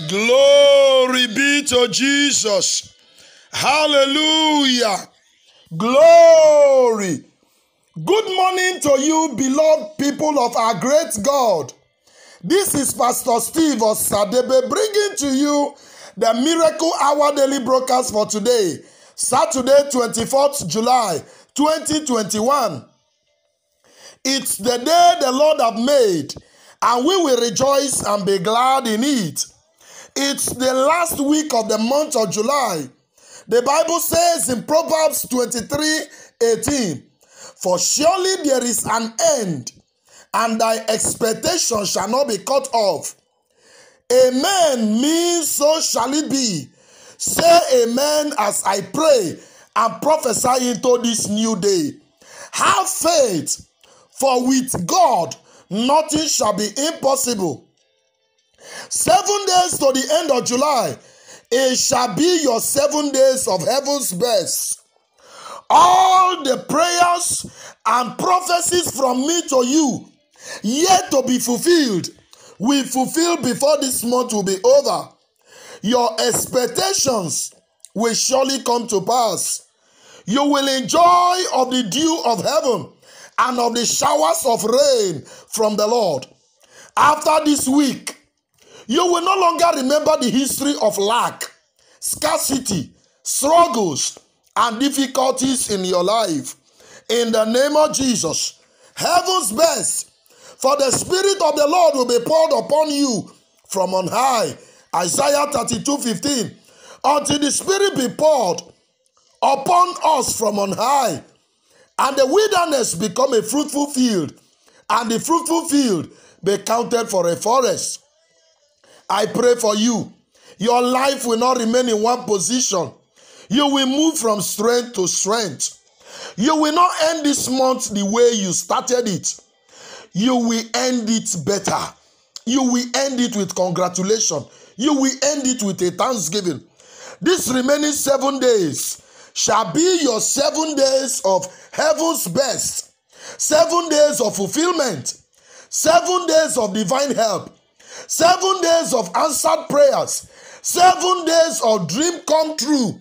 Glory be to Jesus. Hallelujah. Glory. Good morning to you, beloved people of our great God. This is Pastor Steve Osadebe bringing to you the Miracle Hour Daily Broadcast for today, Saturday, 24th July, 2021. It's the day the Lord have made, and we will rejoice and be glad in it. It's the last week of the month of July. The Bible says in Proverbs 23:18, "For surely there is an end, and thy expectation shall not be cut off." Amen means so shall it be. Say amen as I pray and prophesy into this new day. Have faith, for with God nothing shall be impossible. 7 days to the end of July, it shall be your 7 days of heaven's best. All the prayers and prophecies from me to you, yet to be fulfilled, will fulfill before this month will be over. Your expectations will surely come to pass. You will enjoy of the dew of heaven and of the showers of rain from the Lord. After this week, you will no longer remember the history of lack, scarcity, struggles, and difficulties in your life. In the name of Jesus, heaven's best, for the Spirit of the Lord will be poured upon you from on high. Isaiah 32:15. Until the Spirit be poured upon us from on high, and the wilderness become a fruitful field, and the fruitful field be counted for a forest. I pray for you. Your life will not remain in one position. You will move from strength to strength. You will not end this month the way you started it. You will end it better. You will end it with congratulations. You will end it with a thanksgiving. These remaining 7 days shall be your 7 days of heaven's best. 7 days of fulfillment. 7 days of divine help. 7 days of answered prayers. 7 days of dream come true.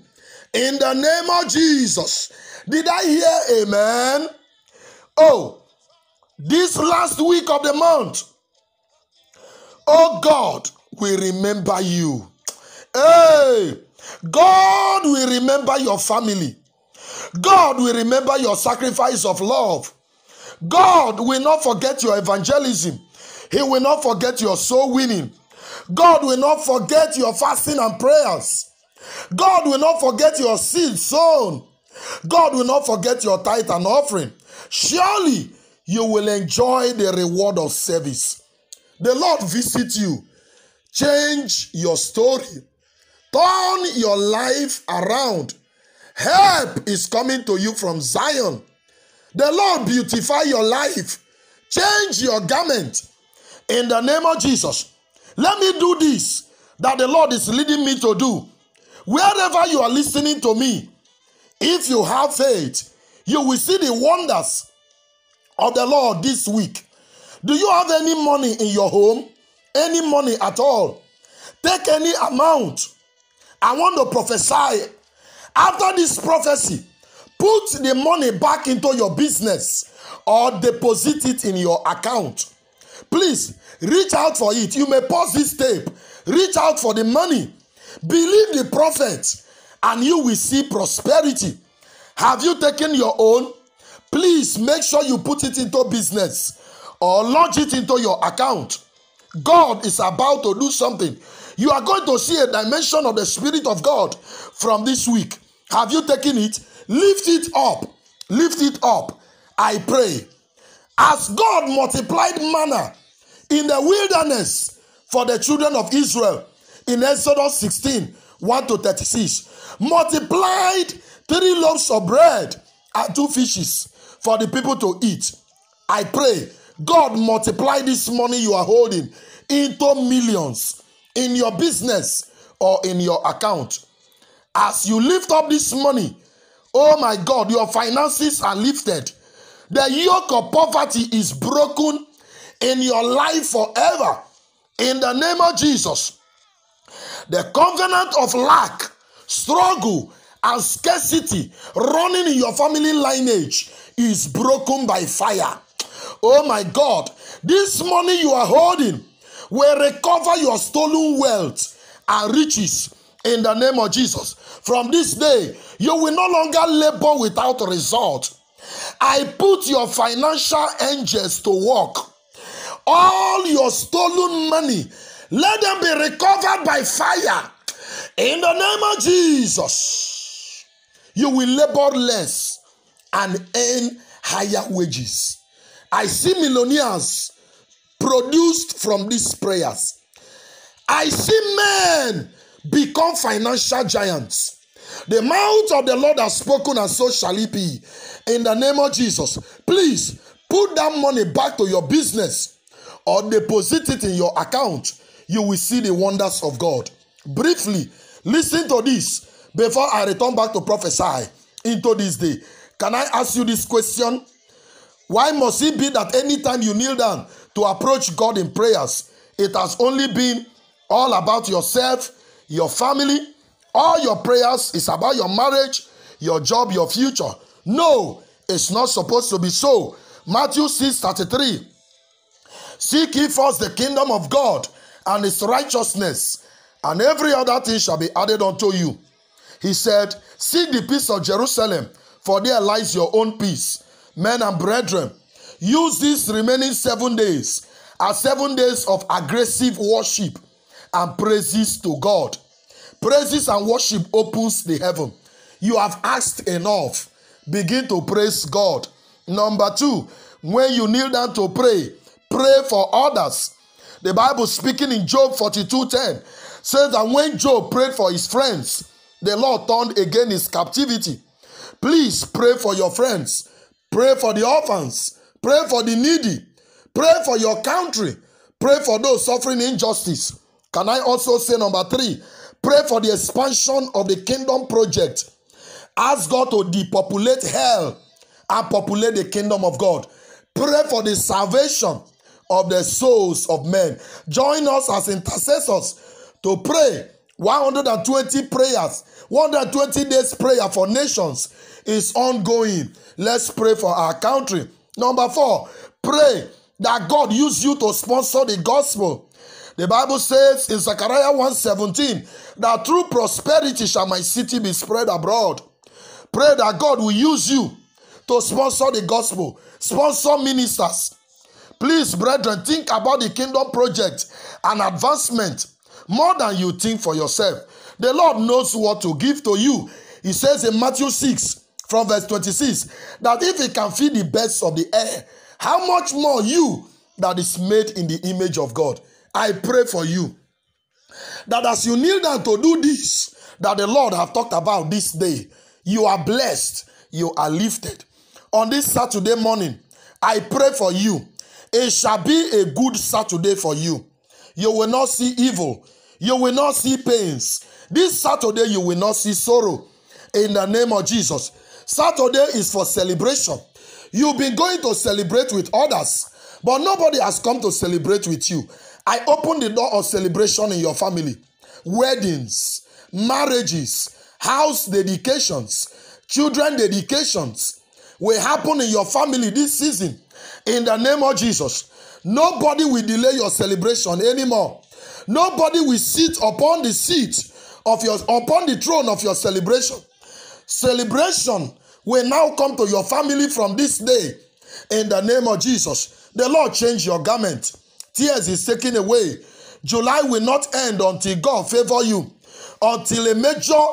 In the name of Jesus. Did I hear amen? Oh, this last week of the month, oh God, we remember you. Hey, God will remember your family. God will remember your sacrifice of love. God will not forget your evangelism. He will not forget your soul winning. God will not forget your fasting and prayers. God will not forget your seed sown. God will not forget your tithe and offering. Surely you will enjoy the reward of service. The Lord visit you. Change your story. Turn your life around. Help is coming to you from Zion. The Lord beautify your life. Change your garment. In the name of Jesus, let me do this that the Lord is leading me to do. Wherever you are listening to me, if you have faith, you will see the wonders of the Lord this week. Do you have any money in your home? Any money at all? Take any amount. I want to prophesy. After this prophecy, put the money back into your business or deposit it in your account. Please, reach out for it. You may pause this tape. Reach out for the money. Believe the prophet and you will see prosperity. Have you taken your own? Please make sure you put it into business or launch it into your account. God is about to do something. You are going to see a dimension of the Spirit of God from this week. Have you taken it? Lift it up. Lift it up. I pray. As God multiplied manna in the wilderness for the children of Israel in Exodus 16, 1-36, multiplied 3 loaves of bread and 2 fishes for the people to eat. I pray God multiply this money you are holding into millions in your business or in your account. As you lift up this money, oh my God, your finances are lifted. The yoke of poverty is broken in your life forever. In the name of Jesus, The covenant of lack, struggle, and scarcity running in your family lineage is broken by fire. Oh my God, this money you are holding will recover your stolen wealth and riches in the name of Jesus. From this day, you will no longer labor without result. I put your financial angels to work. All your stolen money, let them be recovered by fire in the name of Jesus. You will labor less and earn higher wages. I see millionaires produced from these prayers. I see men become financial giants. The mouth of the Lord has spoken, and so shall it be. In the name of Jesus, please put that money back to your business or deposit it in your account. You will see the wonders of God. Briefly, listen to this before I return back to prophesy into this day. Can I ask you this question? Why must it be that anytime you kneel down to approach God in prayers, it has only been all about yourself, your family? All your prayers is about your marriage, your job, your future. No, it's not supposed to be so. Matthew 6:33. Seek ye first the kingdom of God and his righteousness, and every other thing shall be added unto you. He said, seek the peace of Jerusalem, for there lies your own peace. Men and brethren, use these remaining 7 days as 7 days of aggressive worship and praises to God. Praises and worship opens the heaven. You have asked enough. Begin to praise God. Number 2, when you kneel down to pray, pray for others. The Bible speaking in Job 42:10 says that when Job prayed for his friends, the Lord turned again his captivity. Please pray for your friends. Pray for the orphans. Pray for the needy. Pray for your country. Pray for those suffering injustice. Can I also say number 3? Pray for the expansion of the kingdom project. Ask God to depopulate hell and populate the kingdom of God. Pray for the salvation of the souls of men. Join us as intercessors to pray 120 prayers. 120 days prayer for nations is ongoing. Let's pray for our country. Number 4, pray that God use you to sponsor the gospel. The Bible says in Zechariah 1:17 that through prosperity shall my city be spread abroad. Pray that God will use you to sponsor the gospel, sponsor ministers. Please, brethren, think about the kingdom project and advancement more than you think for yourself. The Lord knows what to give to you. He says in Matthew 6 from verse 26 that if he can feed the birds of the air, how much more you that is made in the image of God. I pray for you that as you kneel down to do this, that the Lord have talked about this day, you are blessed, you are lifted. On this Saturday morning, I pray for you. It shall be a good Saturday for you. You will not see evil. You will not see pains. This Saturday, you will not see sorrow. In the name of Jesus. Saturday is for celebration. You've been going to celebrate with others, but nobody has come to celebrate with you. I open the door of celebration in your family. Weddings, marriages, house dedications, children dedications will happen in your family this season. In the name of Jesus. Nobody will delay your celebration anymore. Nobody will sit upon the throne of your celebration. Celebration will now come to your family from this day. In the name of Jesus. The Lord change your garment. Tears is taken away. July will not end until God favor you. Until a major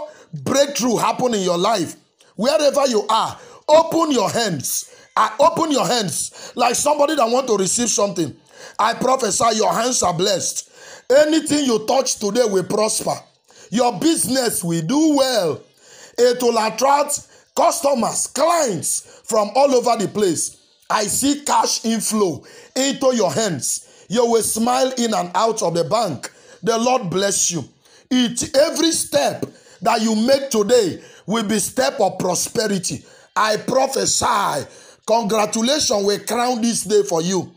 breakthrough happen in your life. Wherever you are, open your hands. Open your hands like somebody that want to receive something. I prophesy your hands are blessed. Anything you touch today will prosper. Your business will do well. It will attract customers, clients from all over the place. I see cash inflow into your hands. You will smile in and out of the bank. The Lord bless you. Every step that you make today will be step of prosperity. I prophesy. Congratulations will crown this day for you.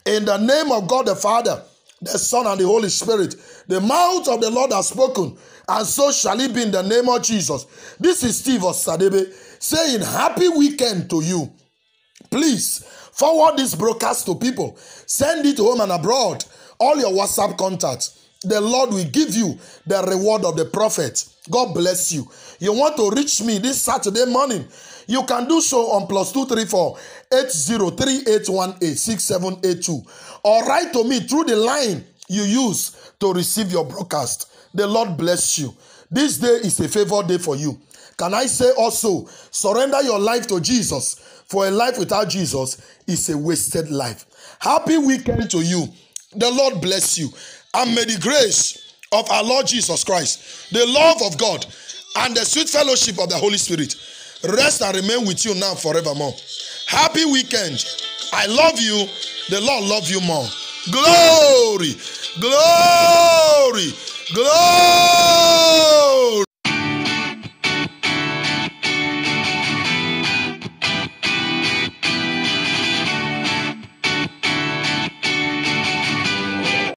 In the name of God the Father, the Son, and the Holy Spirit. The mouth of the Lord has spoken, and so shall it be in the name of Jesus. This is Steve Osadebe saying happy weekend to you. Please forward this broadcast to people. Send it home and abroad. All your WhatsApp contacts. The Lord will give you the reward of the prophet. God bless you. You want to reach me this Saturday morning? You can do so on +234 803818 6782, or write to me through the line you use to receive your broadcast. The Lord bless you. This day is a favored day for you. Can I say also, surrender your life to Jesus, for a life without Jesus is a wasted life. Happy weekend to you. The Lord bless you. And may the grace of our Lord Jesus Christ, the love of God, and the sweet fellowship of the Holy Spirit rest and remain with you now forevermore. Happy weekend. I love you. The Lord loves you more. Glory, glory, glory.